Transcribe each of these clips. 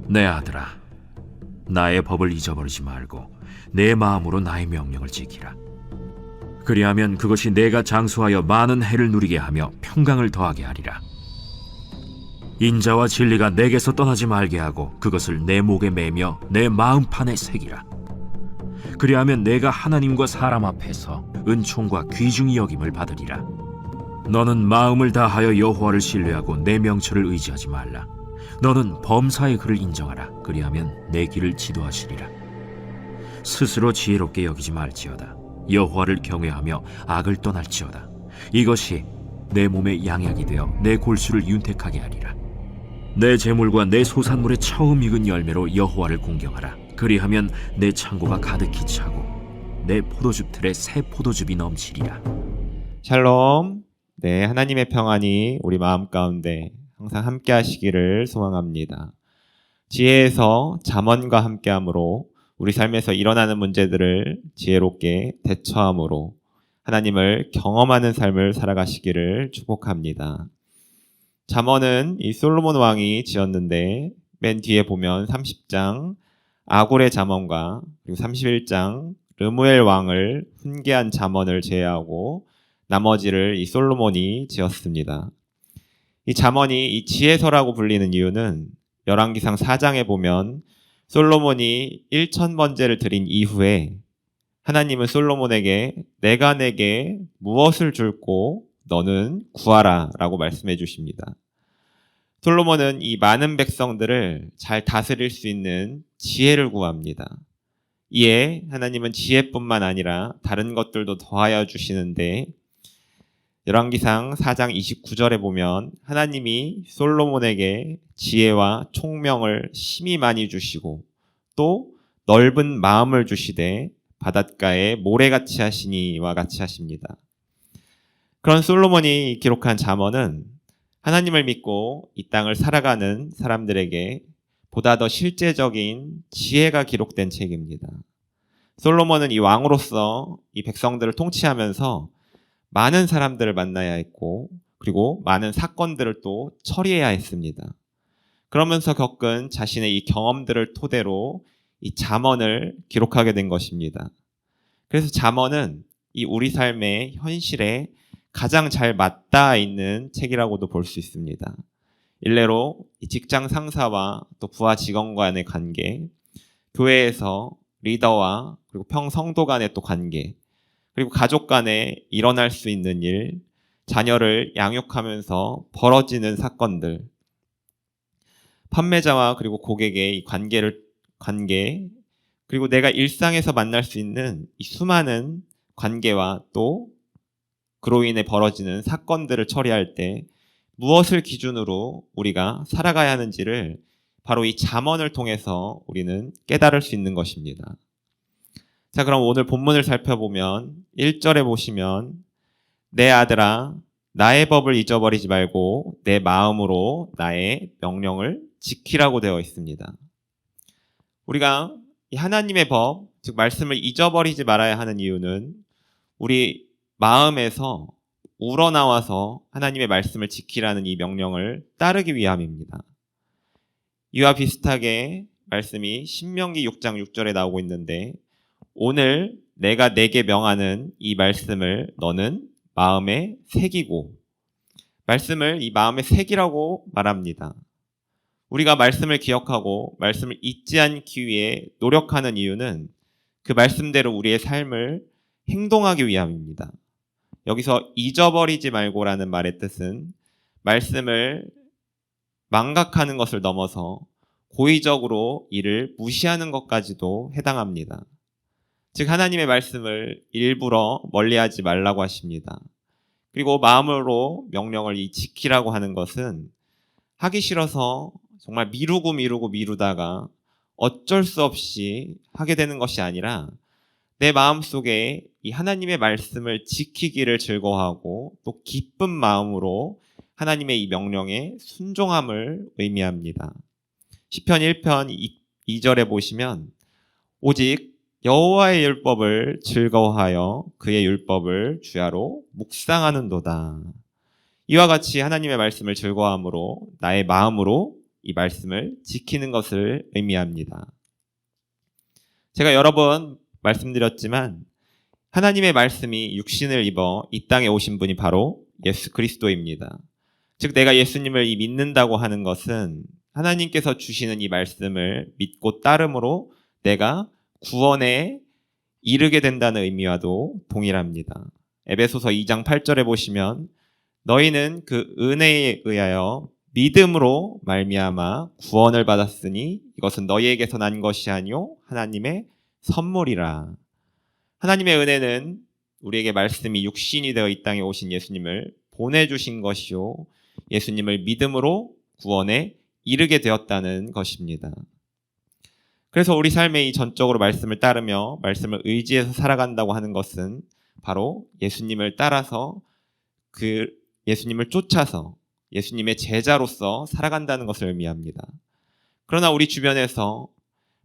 내 아들아, 나의 법을 잊어버리지 말고 내 마음으로 나의 명령을 지키라. 그리하면 그것이 내가 장수하여 많은 해를 누리게 하며 평강을 더하게 하리라. 인자와 진리가 내게서 떠나지 말게 하고 그것을 내 목에 매며 내 마음판에 새기라. 그리하면 내가 하나님과 사람 앞에서 은총과 귀중히 여김을 받으리라. 너는 마음을 다하여 여호와를 신뢰하고 내 명철을 의지하지 말라. 너는 범사의 그를 인정하라. 그리하면 내 길을 지도하시리라. 스스로 지혜롭게 여기지 말지어다. 여호와를 경외하며 악을 떠날지어다. 이것이 내 몸에 양약이 되어 내 골수를 윤택하게 하리라. 내 재물과 내 소산물의 처음 익은 열매로 여호와를 공경하라. 그리하면 내 창고가 가득히 차고 내 포도즙 틀에 새 포도즙이 넘치리라. 샬롬. 네, 하나님의 평안이 우리 마음 가운데 항상 함께 하시기를 소망합니다. 지혜에서 잠언과 함께함으로 우리 삶에서 일어나는 문제들을 지혜롭게 대처함으로 하나님을 경험하는 삶을 살아가시기를 축복합니다. 잠언은 이 솔로몬 왕이 지었는데 맨 뒤에 보면 30장 아굴의 잠언과 그리고 31장 르무엘 왕을 훈계한 잠언을 제외하고 나머지를 이 솔로몬이 지었습니다. 이 잠언이 이 지혜서라고 불리는 이유는 열왕기상 4장에 보면 솔로몬이 1000번제를 드린 이후에 하나님은 솔로몬에게 내가 내게 무엇을 줄고 너는 구하라 라고 말씀해 주십니다. 솔로몬은 이 많은 백성들을 잘 다스릴 수 있는 지혜를 구합니다. 이에 하나님은 지혜뿐만 아니라 다른 것들도 더하여 주시는데 열왕기상 4장 29절에 보면 하나님이 솔로몬에게 지혜와 총명을 심히 많이 주시고 또 넓은 마음을 주시되 바닷가에 모래같이 하시니와 같이 하십니다. 그런 솔로몬이 기록한 잠언은 하나님을 믿고 이 땅을 살아가는 사람들에게 보다 더 실제적인 지혜가 기록된 책입니다. 솔로몬은 이 왕으로서 이 백성들을 통치하면서 많은 사람들을 만나야 했고 그리고 많은 사건들을 또 처리해야 했습니다. 그러면서 겪은 자신의 이 경험들을 토대로 이 잠언을 기록하게 된 것입니다. 그래서 잠언은 이 우리 삶의 현실에 가장 잘 맞닿아 있는 책이라고도 볼 수 있습니다. 일례로 이 직장 상사와 또 부하 직원 간의 관계, 교회에서 리더와 그리고 평성도 간의 또 관계, 그리고 가족 간에 일어날 수 있는 일, 자녀를 양육하면서 벌어지는 사건들, 판매자와 그리고 고객의 이 관계, 그리고 내가 일상에서 만날 수 있는 이 수많은 관계와 또 그로 인해 벌어지는 사건들을 처리할 때 무엇을 기준으로 우리가 살아가야 하는지를 바로 이 잠언을 통해서 우리는 깨달을 수 있는 것입니다. 자, 그럼 오늘 본문을 살펴보면 1절에 보시면 내 아들아 나의 법을 잊어버리지 말고 내 마음으로 나의 명령을 지키라고 되어 있습니다. 우리가 이 하나님의 법, 즉 말씀을 잊어버리지 말아야 하는 이유는 우리 마음에서 우러나와서 하나님의 말씀을 지키라는 이 명령을 따르기 위함입니다. 이와 비슷하게 말씀이 신명기 6장 6절에 나오고 있는데 오늘 내가 내게 명하는 이 말씀을 너는 마음에 새기고, 말씀을 이 마음에 새기라고 말합니다. 우리가 말씀을 기억하고 말씀을 잊지 않기 위해 노력하는 이유는 그 말씀대로 우리의 삶을 행동하기 위함입니다. 여기서 잊어버리지 말고라는 말의 뜻은 말씀을 망각하는 것을 넘어서 고의적으로 이를 무시하는 것까지도 해당합니다. 즉 하나님의 말씀을 일부러 멀리하지 말라고 하십니다. 그리고 마음으로 명령을 지키라고 하는 것은 하기 싫어서 정말 미루다가 어쩔 수 없이 하게 되는 것이 아니라 내 마음속에 이 하나님의 말씀을 지키기를 즐거워하고 또 기쁜 마음으로 하나님의 이 명령에 순종함을 의미합니다. 시편 1편 2절에 보시면 오직 여호와의 율법을 즐거워하여 그의 율법을 주야로 묵상하는도다. 이와 같이 하나님의 말씀을 즐거워함으로 나의 마음으로 이 말씀을 지키는 것을 의미합니다. 제가 여러 번 말씀드렸지만 하나님의 말씀이 육신을 입어 이 땅에 오신 분이 바로 예수 그리스도입니다. 즉 내가 예수님을 믿는다고 하는 것은 하나님께서 주시는 이 말씀을 믿고 따름으로 내가 구원에 이르게 된다는 의미와도 동일합니다. 에베소서 2장 8절에 보시면 너희는 그 은혜에 의하여 믿음으로 말미암아 구원을 받았으니 이것은 너희에게서 난 것이 아니요 하나님의 선물이라. 하나님의 은혜는 우리에게 말씀이 육신이 되어 이 땅에 오신 예수님을 보내주신 것이요 예수님을 믿음으로 구원에 이르게 되었다는 것입니다. 그래서 우리 삶에 이 전적으로 말씀을 따르며 말씀을 의지해서 살아간다고 하는 것은 바로 예수님을 따라서 그 예수님을 쫓아서 예수님의 제자로서 살아간다는 것을 의미합니다. 그러나 우리 주변에서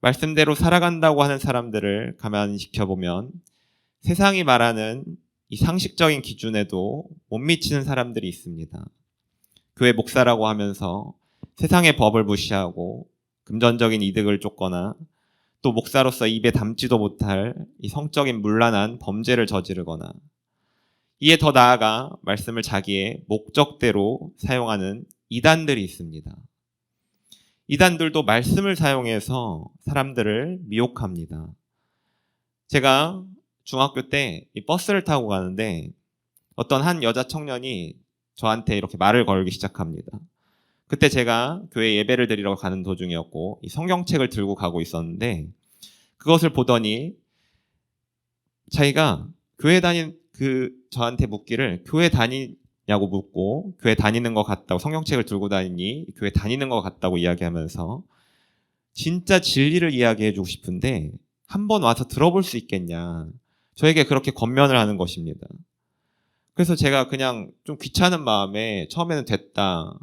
말씀대로 살아간다고 하는 사람들을 가만히 지켜보면 세상이 말하는 이 상식적인 기준에도 못 미치는 사람들이 있습니다. 교회 목사라고 하면서 세상의 법을 무시하고 금전적인 이득을 쫓거나 또 목사로서 입에 담지도 못할 이 성적인 문란한 범죄를 저지르거나 이에 더 나아가 말씀을 자기의 목적대로 사용하는 이단들이 있습니다. 이단들도 말씀을 사용해서 사람들을 미혹합니다. 제가 중학교 때 이 버스를 타고 가는데 어떤 한 여자 청년이 저한테 이렇게 말을 걸기 시작합니다. 그때 제가 교회 예배를 드리러 가는 도중이었고 이 성경책을 들고 가고 있었는데 그것을 보더니 자기가 저한테 묻기를 교회 다니냐고 묻고 교회 다니는 것 같다고 성경책을 들고 다니니 교회 다니는 것 같다고 이야기하면서 진짜 진리를 이야기해주고 싶은데 한번 와서 들어볼 수 있겠냐 저에게 그렇게 권면을 하는 것입니다. 그래서 제가 그냥 좀 귀찮은 마음에 처음에는 됐다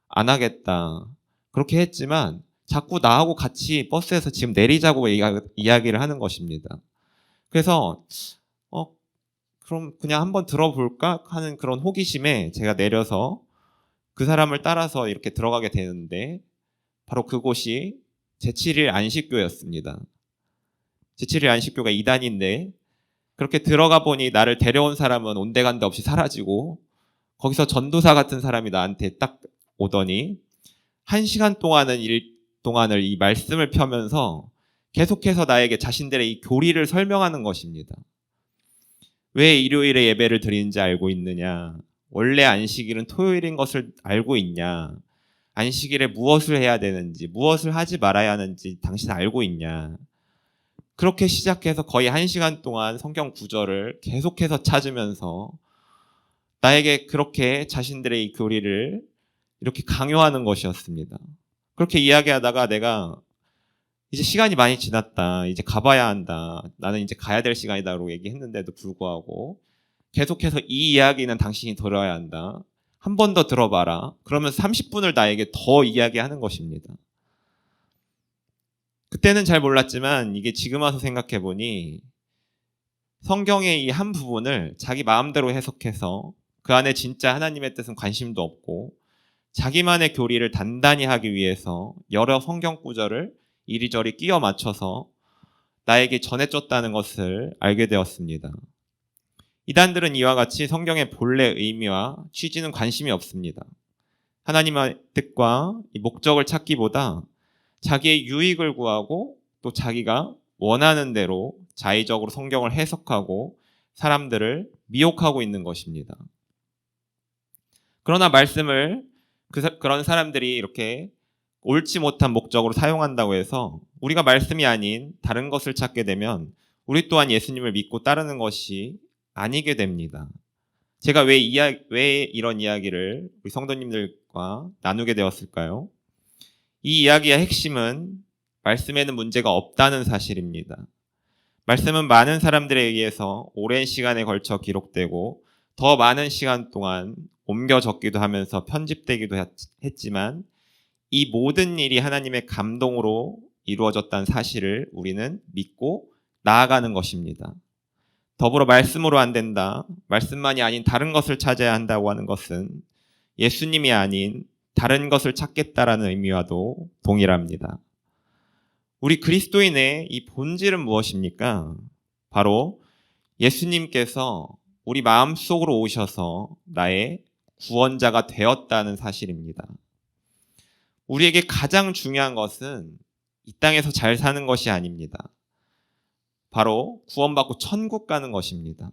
안 하겠다 그렇게 했지만 자꾸 나하고 같이 버스에서 지금 내리자고 이야기를 하는 것입니다. 그래서 그럼 그냥 한번 들어볼까 하는 그런 호기심에 제가 내려서 그 사람을 따라서 이렇게 들어가게 되는데 바로 그곳이 제7일 안식교였습니다. 제7일 안식교가 이단인데 그렇게 들어가 보니 나를 데려온 사람은 온데간데 없이 사라지고 거기서 전도사 같은 사람이 나한테 딱 오더니 1시간 동안을 이 말씀을 펴면서 계속해서 나에게 자신들의 이 교리를 설명하는 것입니다. 왜 일요일에 예배를 드리는지 알고 있느냐? 원래 안식일은 토요일인 것을 알고 있냐? 안식일에 무엇을 해야 되는지, 무엇을 하지 말아야 하는지 당신 알고 있냐? 그렇게 시작해서 거의 1시간 동안 성경 구절을 계속해서 찾으면서 나에게 그렇게 자신들의 이 교리를 이렇게 강요하는 것이었습니다. 그렇게 이야기하다가 내가 이제 시간이 많이 지났다. 이제 가봐야 한다. 나는 이제 가야 될 시간이다라고 얘기했는데도 불구하고 계속해서 이 이야기는 당신이 들어야 한다. 한 번 더 들어봐라. 그러면서 30분을 나에게 더 이야기하는 것입니다. 그때는 잘 몰랐지만 이게 지금 와서 생각해보니 성경의 이 한 부분을 자기 마음대로 해석해서 그 안에 진짜 하나님의 뜻은 관심도 없고 자기만의 교리를 단단히 하기 위해서 여러 성경 구절을 이리저리 끼워 맞춰서 나에게 전해줬다는 것을 알게 되었습니다. 이단들은 이와 같이 성경의 본래 의미와 취지는 관심이 없습니다. 하나님의 뜻과 이 목적을 찾기보다 자기의 유익을 구하고 또 자기가 원하는 대로 자의적으로 성경을 해석하고 사람들을 미혹하고 있는 것입니다. 그러나 말씀을 그런 사람들이 이렇게 옳지 못한 목적으로 사용한다고 해서 우리가 말씀이 아닌 다른 것을 찾게 되면 우리 또한 예수님을 믿고 따르는 것이 아니게 됩니다. 제가 왜 이런 이야기를 우리 성도님들과 나누게 되었을까요? 이 이야기의 핵심은 말씀에는 문제가 없다는 사실입니다. 말씀은 많은 사람들에 의해서 오랜 시간에 걸쳐 기록되고 더 많은 시간 동안 옮겨 적기도 하면서 편집되기도 했지만 이 모든 일이 하나님의 감동으로 이루어졌다는 사실을 우리는 믿고 나아가는 것입니다. 더불어 말씀으로 안 된다, 말씀만이 아닌 다른 것을 찾아야 한다고 하는 것은 예수님이 아닌 다른 것을 찾겠다라는 의미와도 동일합니다. 우리 그리스도인의 이 본질은 무엇입니까? 바로 예수님께서 우리 마음속으로 오셔서 나의 구원자가 되었다는 사실입니다. 우리에게 가장 중요한 것은 이 땅에서 잘 사는 것이 아닙니다. 바로 구원받고 천국 가는 것입니다.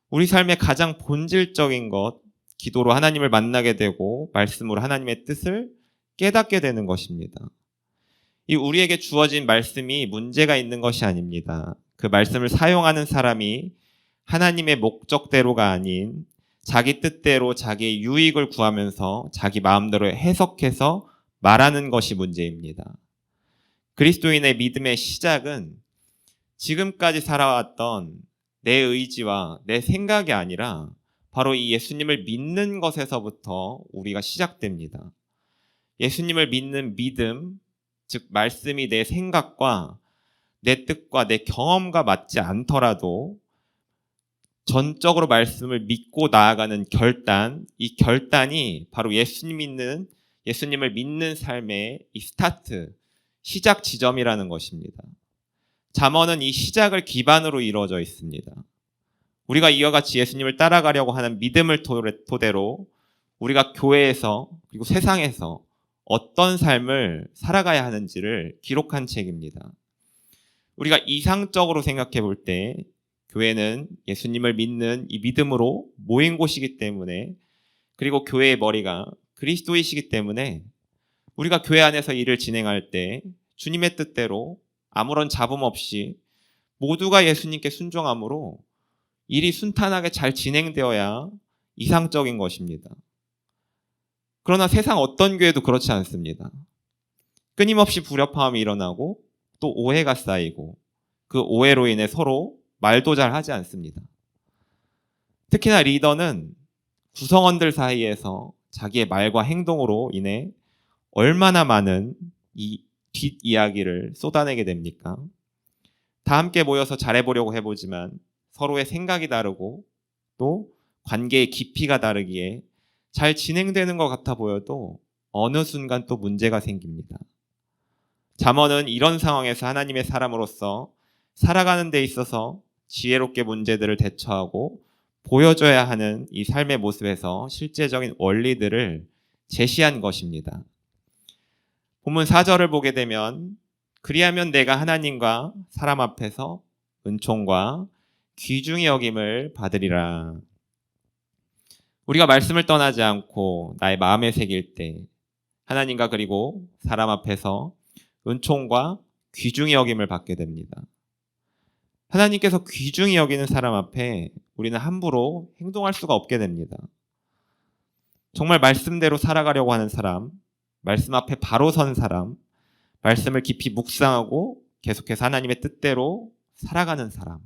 우리 삶의 가장 본질적인 것, 기도로 하나님을 만나게 되고 말씀으로 하나님의 뜻을 깨닫게 되는 것입니다. 이 우리에게 주어진 말씀이 문제가 있는 것이 아닙니다. 그 말씀을 사용하는 사람이 하나님의 목적대로가 아닌 자기 뜻대로 자기의 유익을 구하면서 자기 마음대로 해석해서 말하는 것이 문제입니다. 그리스도인의 믿음의 시작은 지금까지 살아왔던 내 의지와 내 생각이 아니라 바로 이 예수님을 믿는 것에서부터 우리가 시작됩니다. 예수님을 믿는 믿음, 즉 말씀이 내 생각과 내 뜻과 내 경험과 맞지 않더라도 전적으로 말씀을 믿고 나아가는 결단, 이 결단이 바로 예수님을 믿는 삶의 이 스타트, 시작 지점이라는 것입니다. 잠언은 이 시작을 기반으로 이루어져 있습니다. 우리가 이와 같이 예수님을 따라가려고 하는 믿음을 토대로 우리가 교회에서 그리고 세상에서 어떤 삶을 살아가야 하는지를 기록한 책입니다. 우리가 이상적으로 생각해 볼 때 교회는 예수님을 믿는 이 믿음으로 모인 곳이기 때문에, 그리고 교회의 머리가 그리스도이시기 때문에 우리가 교회 안에서 일을 진행할 때 주님의 뜻대로 아무런 잡음 없이 모두가 예수님께 순종함으로 일이 순탄하게 잘 진행되어야 이상적인 것입니다. 그러나 세상 어떤 교회도 그렇지 않습니다. 끊임없이 불협화음이 일어나고 또 오해가 쌓이고 그 오해로 인해 서로 말도 잘 하지 않습니다. 특히나 리더는 구성원들 사이에서 자기의 말과 행동으로 인해 얼마나 많은 이 뒷이야기를 쏟아내게 됩니까? 다 함께 모여서 잘해보려고 해보지만 서로의 생각이 다르고 또 관계의 깊이가 다르기에 잘 진행되는 것 같아 보여도 어느 순간 또 문제가 생깁니다. 잠언은 이런 상황에서 하나님의 사람으로서 살아가는 데 있어서 지혜롭게 문제들을 대처하고 보여줘야 하는 이 삶의 모습에서 실제적인 원리들을 제시한 것입니다. 본문 4절을 보게 되면 그리하면 내가 하나님과 사람 앞에서 은총과 귀중히 여김을 받으리라. 우리가 말씀을 떠나지 않고 나의 마음에 새길 때 하나님과 그리고 사람 앞에서 은총과 귀중히 여김을 받게 됩니다. 하나님께서 귀중히 여기는 사람 앞에 우리는 함부로 행동할 수가 없게 됩니다. 정말 말씀대로 살아가려고 하는 사람, 말씀 앞에 바로 선 사람, 말씀을 깊이 묵상하고 계속해서 하나님의 뜻대로 살아가는 사람.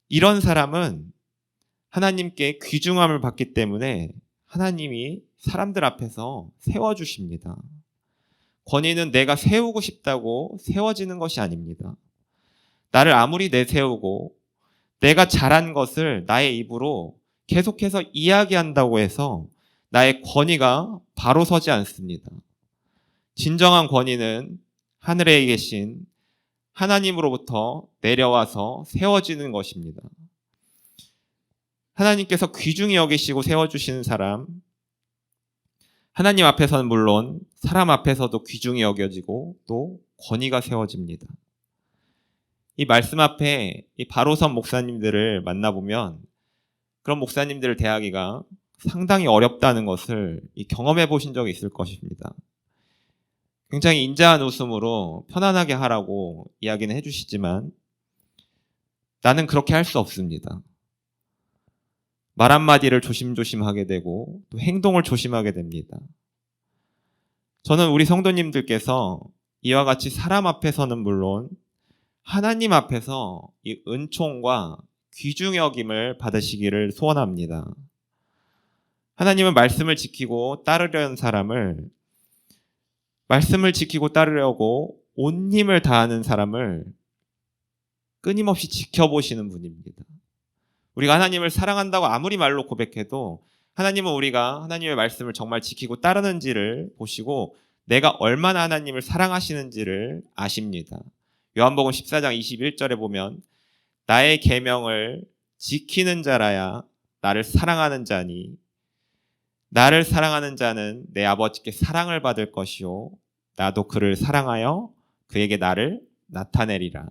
이런 사람은 하나님께 귀중함을 받기 때문에 하나님이 사람들 앞에서 세워주십니다. 권위는 내가 세우고 싶다고 세워지는 것이 아닙니다. 나를 아무리 내세우고 내가 잘한 것을 나의 입으로 계속해서 이야기한다고 해서 나의 권위가 바로 서지 않습니다. 진정한 권위는 하늘에 계신 하나님으로부터 내려와서 세워지는 것입니다. 하나님께서 귀중히 여기시고 세워주시는 사람, 하나님 앞에서는 물론 사람 앞에서도 귀중히 여겨지고 또 권위가 세워집니다. 이 말씀 앞에 이 바로선 목사님들을 만나보면 그런 목사님들을 대하기가 상당히 어렵다는 것을 경험해 보신 적이 있을 것입니다. 굉장히 인자한 웃음으로 편안하게 하라고 이야기는 해주시지만 나는 그렇게 할 수 없습니다. 말 한마디를 조심조심 하게 되고 또 행동을 조심하게 됩니다. 저는 우리 성도님들께서 이와 같이 사람 앞에서는 물론 하나님 앞에서 이 은총과 귀중히 여김을 받으시기를 소원합니다. 하나님은 말씀을 지키고 따르려는 사람을, 말씀을 지키고 따르려고 온 힘을 다하는 사람을 끊임없이 지켜보시는 분입니다. 우리가 하나님을 사랑한다고 아무리 말로 고백해도 하나님은 우리가 하나님의 말씀을 정말 지키고 따르는지를 보시고 내가 얼마나 하나님을 사랑하시는지를 아십니다. 요한복음 14장 21절에 보면 나의 계명을 지키는 자라야 나를 사랑하는 자니 나를 사랑하는 자는 내 아버지께 사랑을 받을 것이요 나도 그를 사랑하여 그에게 나를 나타내리라.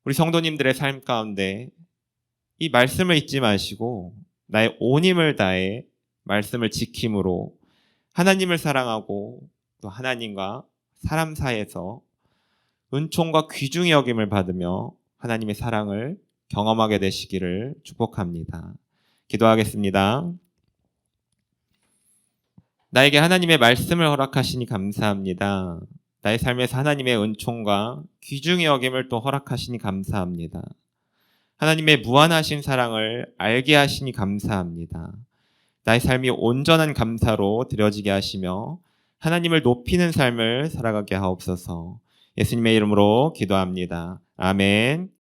우리 성도님들의 삶 가운데 이 말씀을 잊지 마시고 나의 온 힘을 다해 말씀을 지킴으로 하나님을 사랑하고 또 하나님과 사람 사이에서 은총과 귀중히 여김을 받으며 하나님의 사랑을 경험하게 되시기를 축복합니다. 기도하겠습니다. 나에게 하나님의 말씀을 허락하시니 감사합니다. 나의 삶에서 하나님의 은총과 귀중히 여김을 또 허락하시니 감사합니다. 하나님의 무한하신 사랑을 알게 하시니 감사합니다. 나의 삶이 온전한 감사로 드려지게 하시며 하나님을 높이는 삶을 살아가게 하옵소서. 예수님의 이름으로 기도합니다. 아멘.